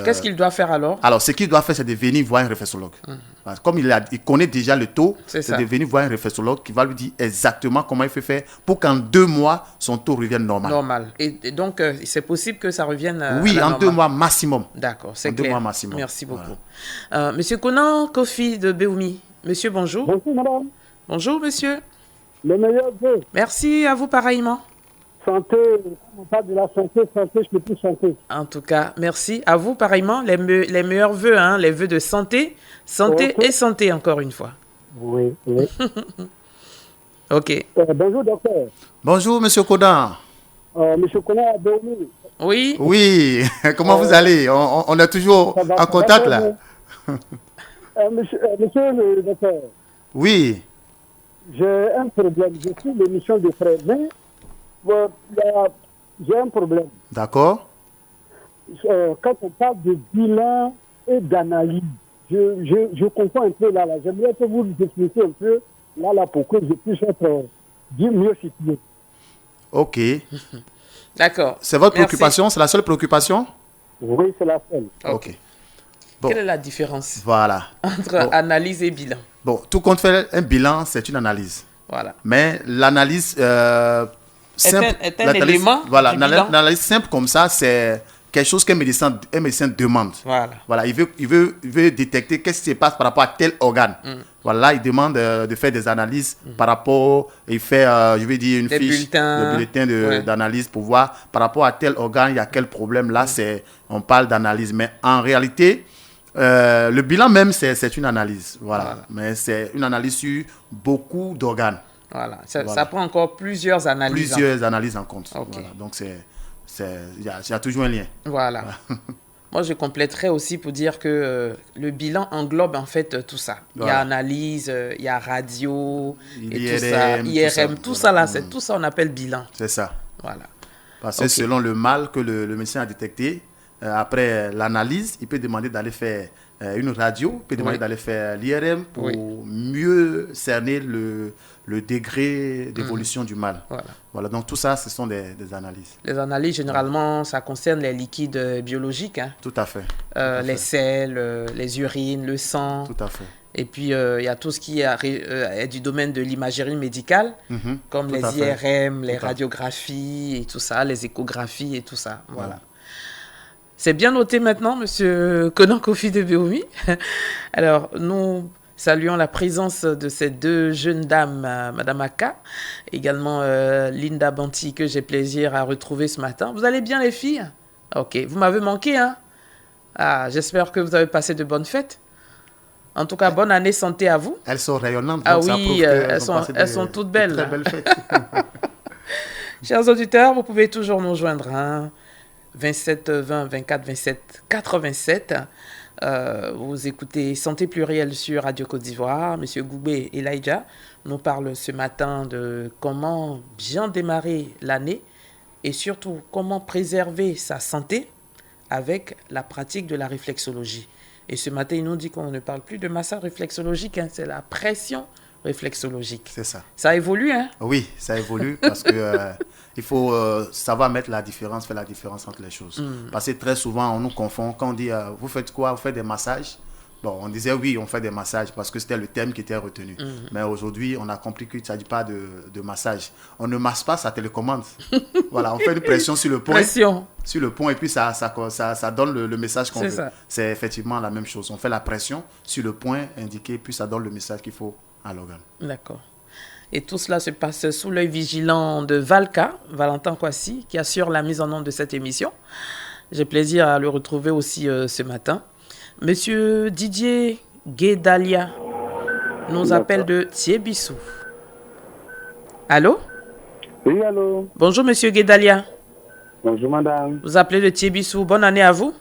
[SPEAKER 1] Qu'est-ce qu'il doit faire alors?
[SPEAKER 2] Alors, ce qu'il doit faire, c'est de venir voir un réflexologue. Comme il connaît déjà le taux, c'est de venir voir un réflexologue qui va lui dire exactement comment il fait faire pour qu'en 2 mois, son taux revienne normal.
[SPEAKER 1] Et donc, c'est possible que ça revienne
[SPEAKER 2] oui, en 2 mois maximum.
[SPEAKER 1] D'accord, c'est clair.
[SPEAKER 2] 2 mois maximum.
[SPEAKER 1] Merci beaucoup. Voilà. Monsieur Konan Kofi de Beoumi. Monsieur, bonjour.
[SPEAKER 4] Bonjour, madame.
[SPEAKER 1] Bonjour, monsieur.
[SPEAKER 4] Le meilleur vœu.
[SPEAKER 1] Merci à vous pareillement.
[SPEAKER 4] Santé, on parle de la santé, je peux plus santé.
[SPEAKER 1] En tout cas, merci à vous pareillement. Les meilleurs vœux, hein, les vœux de santé et santé encore une fois.
[SPEAKER 4] Oui.
[SPEAKER 1] Ok.
[SPEAKER 4] Bonjour, docteur.
[SPEAKER 2] Bonjour, monsieur Kodan.
[SPEAKER 4] Monsieur Kodan a dormi.
[SPEAKER 1] Oui.
[SPEAKER 2] Oui, comment vous allez? On est toujours en contact là.
[SPEAKER 4] Monsieur le docteur.
[SPEAKER 2] Oui.
[SPEAKER 4] J'ai un problème. Je suis l'émission de frère, mais j'ai un problème.
[SPEAKER 2] D'accord.
[SPEAKER 4] Quand on parle de bilan et d'analyse, je comprends un peu là. J'aimerais que vous expliquiez un peu là pour que je puisse être mieux situé.
[SPEAKER 2] Ok.
[SPEAKER 1] D'accord.
[SPEAKER 2] C'est votre préoccupation? C'est la seule préoccupation?
[SPEAKER 4] Oui, c'est la seule.
[SPEAKER 2] Ok. Bon.
[SPEAKER 1] Quelle est la différence
[SPEAKER 2] entre
[SPEAKER 1] analyse et bilan?
[SPEAKER 2] Bon, tout compte fait, un bilan, c'est une analyse.
[SPEAKER 1] Voilà.
[SPEAKER 2] Mais l'analyse simple,
[SPEAKER 1] est un élément du bilan.
[SPEAKER 2] L'analyse simple comme ça, c'est quelque chose qu'un médecin demande. Voilà, il veut détecter qu'est-ce qui se passe par rapport à tel organe. Voilà, il demande de faire des analyses par rapport, il fait, je vais dire, une fiche de bulletin d'analyse pour voir par rapport à tel organe, il y a quel problème. Là, on parle d'analyse. Mais en réalité, le bilan même, c'est une analyse. Voilà. Mais c'est une analyse sur beaucoup d'organes.
[SPEAKER 1] Voilà. Ça prend encore plusieurs analyses.
[SPEAKER 2] Analyses en compte.
[SPEAKER 1] Okay.
[SPEAKER 2] Voilà. Donc, il y a toujours un lien.
[SPEAKER 1] Voilà. Moi, je compléterais aussi pour dire que le bilan englobe en fait tout ça. Il y a analyse, il y a radio, IRM, tout ça là, c'est tout ça on appelle bilan.
[SPEAKER 2] C'est ça.
[SPEAKER 1] Voilà.
[SPEAKER 2] Parce que selon le mal que le médecin a détecté, après l'analyse, il peut demander d'aller faire une radio, il peut demander d'aller faire l'IRM pour mieux cerner le degré d'évolution du mal. Voilà, donc tout ça, ce sont des analyses.
[SPEAKER 1] Les analyses, généralement, ça concerne les liquides biologiques. Hein.
[SPEAKER 2] Tout à fait.
[SPEAKER 1] Les selles, les urines, le sang.
[SPEAKER 2] Tout à fait.
[SPEAKER 1] Et puis, il y a tout ce qui est du domaine de l'imagerie médicale, comme les IRM, les radiographies et tout ça, les échographies et tout ça. Voilà. C'est bien noté maintenant, monsieur Konan Kofi de Beoumi. Alors, nous saluons la présence de ces deux jeunes dames, madame Aka, également Linda Banti, que j'ai plaisir à retrouver ce matin. Vous allez bien, les filles? Ok, vous m'avez manqué, hein? J'espère que vous avez passé de bonnes fêtes. En tout cas, bonne année, santé à vous.
[SPEAKER 2] Elles sont rayonnantes.
[SPEAKER 1] Ah oui, elles sont toutes belles.
[SPEAKER 2] Très belles fêtes.
[SPEAKER 1] Chers auditeurs, vous pouvez toujours nous joindre, hein? 27 20 24 27 87. Vous écoutez Santé Plurielle sur Radio Côte d'Ivoire. Monsieur Goubé Elijah nous parle ce matin de comment bien démarrer l'année et surtout comment préserver sa santé avec la pratique de la réflexologie. Et ce matin, il nous dit qu'on ne parle plus de massage réflexologique, hein, c'est la pression réflexologique.
[SPEAKER 2] C'est ça.
[SPEAKER 1] Ça évolue, hein?
[SPEAKER 2] Oui, ça évolue parce que il faut savoir mettre la différence, faire la différence entre les choses. Parce que très souvent, on nous confond. Quand on dit, vous faites quoi? Vous faites des massages? Bon, on disait oui, on fait des massages parce que c'était le thème qui était retenu. Mais aujourd'hui, on a compris qu'il ne s'agit pas de massage. On ne masse pas, ça télécommande. Voilà, on fait une pression sur le point.
[SPEAKER 1] Pression.
[SPEAKER 2] Sur le point et puis ça donne le message qu'on veut.
[SPEAKER 1] Ça.
[SPEAKER 2] C'est effectivement la même chose. On fait la pression sur le point indiqué, puis ça donne le message qu'il faut à l'organe.
[SPEAKER 1] D'accord. Et tout cela se passe sous l'œil vigilant de Valka, Valentin Kwasi, qui assure la mise en onde de cette émission. J'ai plaisir à le retrouver aussi ce matin. Monsieur Didier Guédalia nous appelle de Thiébissou. Allô?
[SPEAKER 5] Oui, allô?
[SPEAKER 1] Bonjour, monsieur Guédalia.
[SPEAKER 5] Bonjour, madame.
[SPEAKER 1] Vous appelez de Thiébissou. Bonne année à vous.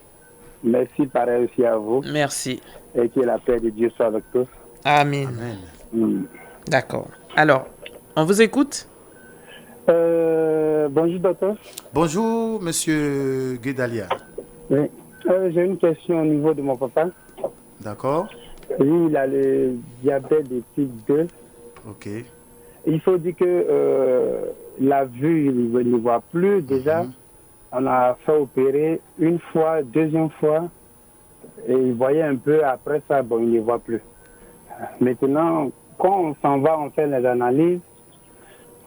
[SPEAKER 5] Merci, pareil aussi à vous.
[SPEAKER 1] Merci.
[SPEAKER 5] Et que la paix de Dieu soit avec tous.
[SPEAKER 1] Amen. D'accord. Alors, on vous écoute?
[SPEAKER 5] Bonjour, docteur.
[SPEAKER 2] Bonjour, monsieur Guédalia.
[SPEAKER 5] Oui. J'ai une question au niveau de mon papa.
[SPEAKER 2] D'accord.
[SPEAKER 5] Lui, il a le diabète de type 2.
[SPEAKER 2] Ok.
[SPEAKER 5] Il faut dire que la vue, il ne voit plus. Déjà, on a fait opérer une fois, deuxième fois. Et il voyait un peu. Après ça, bon, il ne voit plus. Maintenant, quand on s'en va, on fait les analyses.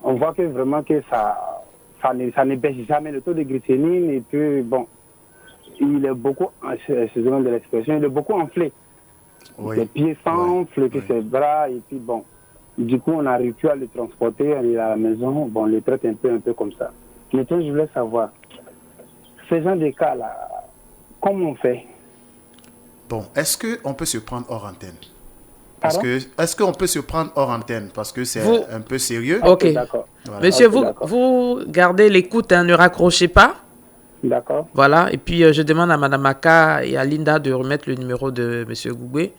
[SPEAKER 5] On voit que vraiment que ça ne baisse jamais le taux de glycémie. Et puis, bon, il est beaucoup, excusez-moi de l'expression, il est beaucoup enflé.
[SPEAKER 2] Oui.
[SPEAKER 5] Les pieds s'enflent, que ses bras, et puis bon. Du coup, on a réussi à le transporter, on est à la maison, bon, on le traite un peu comme ça. Maintenant, je voulais savoir, ces gens des cas-là, comment on fait?
[SPEAKER 2] Bon, est-ce qu'on peut se prendre hors antenne? Est-ce qu'on peut se prendre hors antenne? Parce que c'est un peu sérieux.
[SPEAKER 1] Ok.
[SPEAKER 5] D'accord.
[SPEAKER 1] Voilà. Monsieur, vous gardez l'écoute, hein, ne raccrochez pas.
[SPEAKER 5] D'accord.
[SPEAKER 1] Voilà. Et puis, je demande à Mme Aka et à Linda de remettre le numéro de M. Goubé.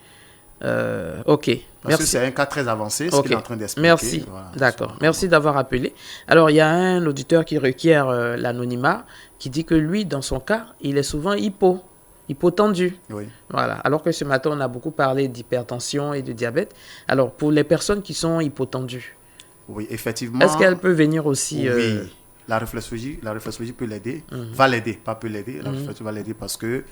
[SPEAKER 1] Ok.
[SPEAKER 2] Parce que c'est un cas très avancé, ce qu'il est en train d'expliquer.
[SPEAKER 1] Merci.
[SPEAKER 2] Voilà,
[SPEAKER 1] d'accord. Merci d'avoir appelé. Alors, il y a un auditeur qui requiert l'anonymat, qui dit que lui, dans son cas, il est souvent hypotendu.
[SPEAKER 2] Oui.
[SPEAKER 1] Voilà. Alors que ce matin, on a beaucoup parlé d'hypertension et de diabète. Alors, pour les personnes qui sont hypotendues,
[SPEAKER 2] oui, effectivement.
[SPEAKER 1] est-ce qu'elle peut venir aussi
[SPEAKER 2] Oui. La réflexologie peut l'aider, va l'aider, pas peut l'aider. La réflexologie va l'aider parce que,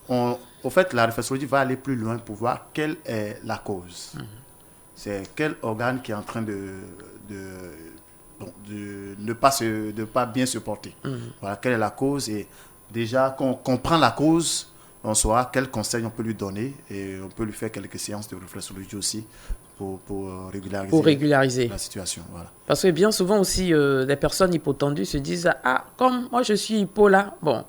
[SPEAKER 2] au fait, la réflexologie va aller plus loin pour voir quelle est la cause. C'est quel organe qui est en train de ne pas bien se porter. Voilà, quelle est la cause. Et déjà, quand on comprend la cause, on saura quels conseils on peut lui donner et on peut lui faire quelques séances de réflexologie aussi. Pour régulariser la situation. Voilà.
[SPEAKER 1] Parce que bien souvent aussi, les personnes hypotendues se disent « Ah, comme moi je suis hypo là, bon,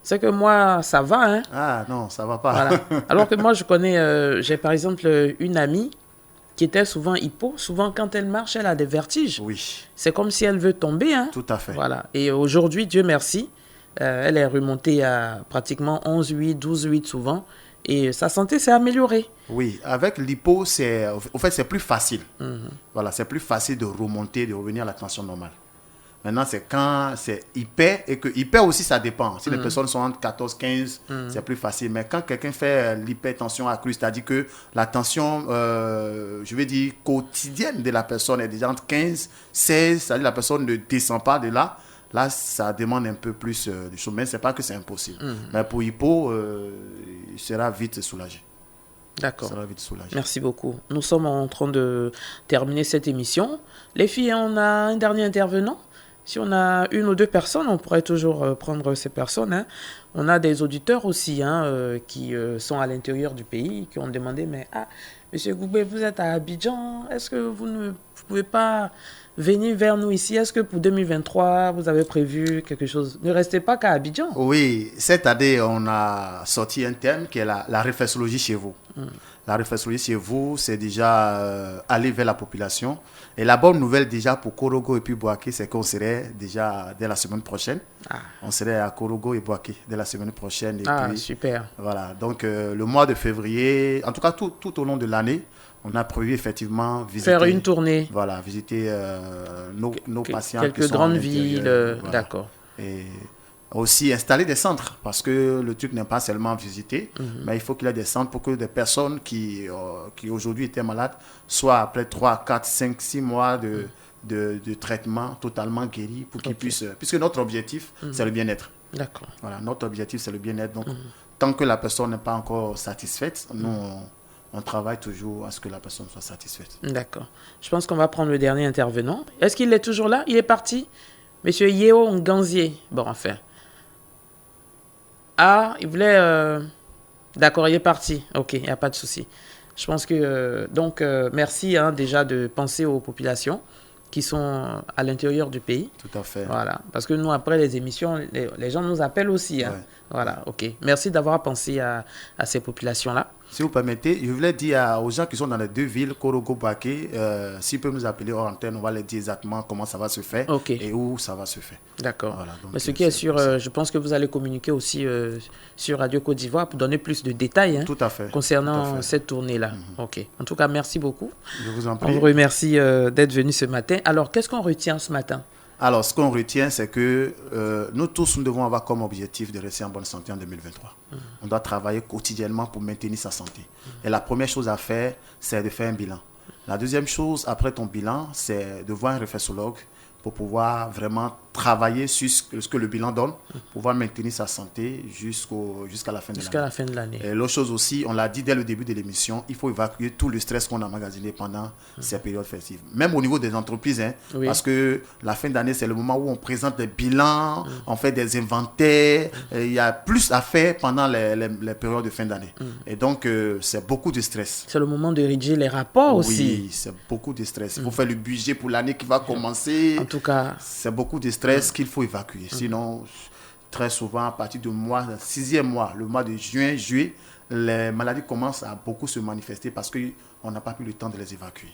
[SPEAKER 1] c'est que moi ça va. Hein. »
[SPEAKER 2] Ah non, ça va pas.
[SPEAKER 1] Voilà. Alors que moi je connais, j'ai par exemple une amie qui était souvent hypo. Souvent quand elle marche, elle a des vertiges.
[SPEAKER 2] Oui.
[SPEAKER 1] C'est comme si elle veut tomber. Hein.
[SPEAKER 2] Tout à fait.
[SPEAKER 1] Voilà. Et aujourd'hui, Dieu merci, elle est remontée à pratiquement 11,8, 12,8 souvent. Et sa santé s'est améliorée.
[SPEAKER 2] Oui, avec l'hypo, c'est plus facile. Voilà, c'est plus facile de remonter, de revenir à la tension normale. Maintenant, c'est quand c'est hyper, et que hyper aussi, ça dépend. Si les personnes sont entre 14, 15, c'est plus facile. Mais quand quelqu'un fait l'hypertension accrue, c'est-à-dire que la tension, je vais dire, quotidienne de la personne est déjà entre 15, 16, c'est-à-dire que la personne ne descend pas de là. Là, ça demande un peu plus de choses. Mais ce n'est pas que c'est impossible. Mais pour hypo, il sera vite soulagé.
[SPEAKER 1] D'accord. Merci beaucoup. Nous sommes en train de terminer cette émission. Les filles, on a un dernier intervenant. Si on a une ou deux personnes, on pourrait toujours prendre ces personnes. Hein. On a des auditeurs aussi qui sont à l'intérieur du pays, qui ont demandé, mais Monsieur Goubé, vous êtes à Abidjan, est-ce que vous ne pouvez pas venir vers nous ici? Est-ce que pour 2023, vous avez prévu quelque chose? Ne restez pas qu'à Abidjan.
[SPEAKER 2] Oui, cette année, on a sorti un thème qui est la réflexologie chez vous. La réflexologie chez vous, c'est déjà aller vers la population. Et la bonne nouvelle déjà pour Korogo et puis Boaké, c'est qu'on serait déjà dès la semaine prochaine. On serait à Korogo et Boaké dès la semaine prochaine. Et puis,
[SPEAKER 1] super.
[SPEAKER 2] Voilà, donc le mois de février, en tout cas tout au long de l'année, on a prévu effectivement visiter...
[SPEAKER 1] Faire une tournée.
[SPEAKER 2] Voilà, visiter nos patients
[SPEAKER 1] quelques
[SPEAKER 2] qui sont
[SPEAKER 1] grandes villes,
[SPEAKER 2] voilà.
[SPEAKER 1] d'accord.
[SPEAKER 2] Et aussi installer des centres, parce que le truc n'est pas seulement visité, mais il faut qu'il y ait des centres pour que des personnes qui aujourd'hui étaient malades soient après 3, 4, 5, 6 mois de traitement totalement guéris pour qu'ils puissent... Puisque notre objectif, c'est le bien-être.
[SPEAKER 1] D'accord.
[SPEAKER 2] Voilà, notre objectif, c'est le bien-être. Donc, tant que la personne n'est pas encore satisfaite, nous, on travaille toujours à ce que la personne soit satisfaite.
[SPEAKER 1] D'accord. Je pense qu'on va prendre le dernier intervenant. Est-ce qu'il est toujours là? Il est parti? Monsieur Yeo Nganzier. Bon, enfin. Ah, il voulait... D'accord, il est parti. Ok, il n'y a pas de souci. Je pense que... donc, merci déjà de penser aux populations qui sont à l'intérieur du pays.
[SPEAKER 2] Tout à fait.
[SPEAKER 1] Voilà. Parce que nous, après les émissions, les gens nous appellent aussi. Hein. Ouais. Voilà, ok. Merci d'avoir pensé à ces populations-là.
[SPEAKER 2] Si vous permettez, je voulais dire aux gens qui sont dans les deux villes, Korogo, Baké, s'ils peuvent nous appeler hors antenne, on va leur dire exactement comment ça va se faire et où ça va se faire.
[SPEAKER 1] D'accord. Voilà, mais ce qui est sûr, je pense que vous allez communiquer aussi sur Radio Côte d'Ivoire pour donner plus de détails
[SPEAKER 2] Tout à fait.
[SPEAKER 1] Concernant cette tournée-là. Ok. En tout cas, merci beaucoup.
[SPEAKER 2] Je vous en prie.
[SPEAKER 1] On vous remercie d'être venu ce matin. Alors, qu'est-ce qu'on retient ce matin?
[SPEAKER 2] Alors, ce qu'on retient, c'est que nous tous, nous devons avoir comme objectif de rester en bonne santé en 2023. On doit travailler quotidiennement pour maintenir sa santé. Et la première chose à faire, c'est de faire un bilan. La deuxième chose, après ton bilan, c'est de voir un réflexologue pour pouvoir vraiment travailler sur ce que le bilan donne, pouvoir maintenir sa santé jusqu'à la fin de l'année.
[SPEAKER 1] Jusqu'à la fin de l'année.
[SPEAKER 2] Et l'autre chose aussi, on l'a dit dès le début de l'émission, il faut évacuer tout le stress qu'on a emmagasiné pendant ces périodes festives. Même au niveau des entreprises, parce que la fin d'année, c'est le moment où on présente des bilans, on fait des inventaires, il y a plus à faire pendant les périodes de fin d'année. Et donc, c'est beaucoup de stress.
[SPEAKER 1] C'est le moment de rédiger les rapports aussi.
[SPEAKER 2] Oui, c'est beaucoup de stress. Il faut faire le budget pour l'année qui va commencer.
[SPEAKER 1] En tout cas,
[SPEAKER 2] c'est beaucoup de stress qu'il faut évacuer. Sinon, très souvent, à partir du mois, 6e mois, le mois de juin, juillet, les maladies commencent à beaucoup se manifester parce qu'on n'a pas eu le temps de les évacuer.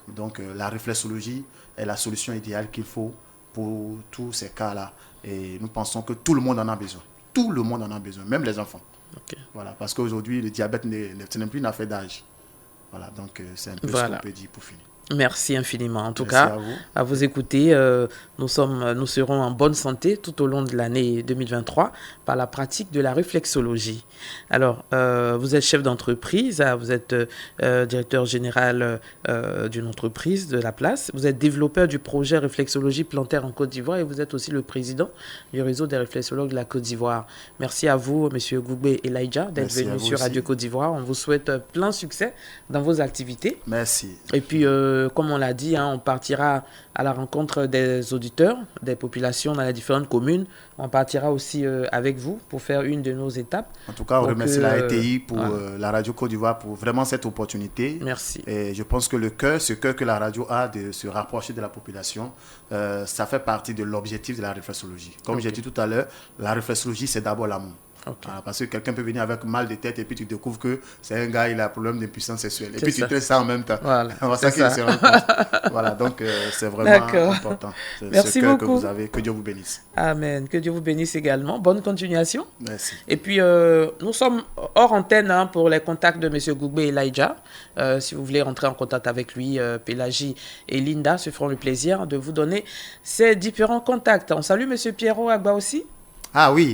[SPEAKER 2] Donc, la réflexologie est la solution idéale qu'il faut pour tous ces cas-là. Et nous pensons que tout le monde en a besoin. Tout le monde en a besoin, même les enfants. Voilà, parce qu'aujourd'hui, le diabète n'est plus une affaire d'âge. Voilà, donc c'est un peu ce qu'on peut dire pour finir.
[SPEAKER 1] Merci infiniment. En tout
[SPEAKER 2] Merci
[SPEAKER 1] cas, à vous écouter, nous serons en bonne santé tout au long de l'année 2023 par la pratique de la réflexologie. Alors, vous êtes chef d'entreprise, vous êtes directeur général d'une entreprise de la place, vous êtes développeur du projet réflexologie plantaire en Côte d'Ivoire et vous êtes aussi le président du réseau des réflexologues de la Côte d'Ivoire. Merci à vous, M. Goubé Elijah, d'être venu sur Radio Côte d'Ivoire. On vous souhaite plein succès dans vos activités.
[SPEAKER 2] Merci.
[SPEAKER 1] Et puis, comme on l'a dit, on partira à la rencontre des auditeurs, des populations dans les différentes communes. On partira aussi avec vous pour faire une de nos étapes.
[SPEAKER 2] En tout cas, on remercie la RTI pour la Radio Côte d'Ivoire pour vraiment cette opportunité.
[SPEAKER 1] Merci.
[SPEAKER 2] Et je pense que ce cœur que la radio a de se rapprocher de la population, ça fait partie de l'objectif de la réflexologie. Comme j'ai dit tout à l'heure, la réflexologie, c'est d'abord l'amour. Voilà, parce que quelqu'un peut venir avec mal de tête et puis tu découvres que c'est un gars, il a un problème d'impuissance sexuelle. Et puis tu traites ça en même temps.
[SPEAKER 1] Voilà,
[SPEAKER 2] c'est ça qu'il se rend compte. Voilà, donc c'est vraiment important.
[SPEAKER 1] Merci beaucoup.
[SPEAKER 2] Que vous avez, que Dieu vous bénisse.
[SPEAKER 1] Amen. Que Dieu vous bénisse également. Bonne continuation.
[SPEAKER 2] Merci.
[SPEAKER 1] Et puis, nous sommes hors antenne pour les contacts de M. Goubé Elijah. Si vous voulez rentrer en contact avec lui, Pélagie et Linda se feront le plaisir de vous donner ces différents contacts. On salue M. Pierrot Agba aussi.
[SPEAKER 2] Ah oui.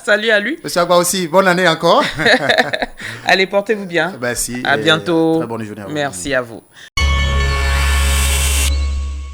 [SPEAKER 1] Salut à lui.
[SPEAKER 2] Monsieur Agba aussi, bonne année encore.
[SPEAKER 1] Allez, portez-vous bien.
[SPEAKER 2] Merci.
[SPEAKER 1] À bientôt.
[SPEAKER 2] Très bonne journée à vous.
[SPEAKER 1] Merci à vous.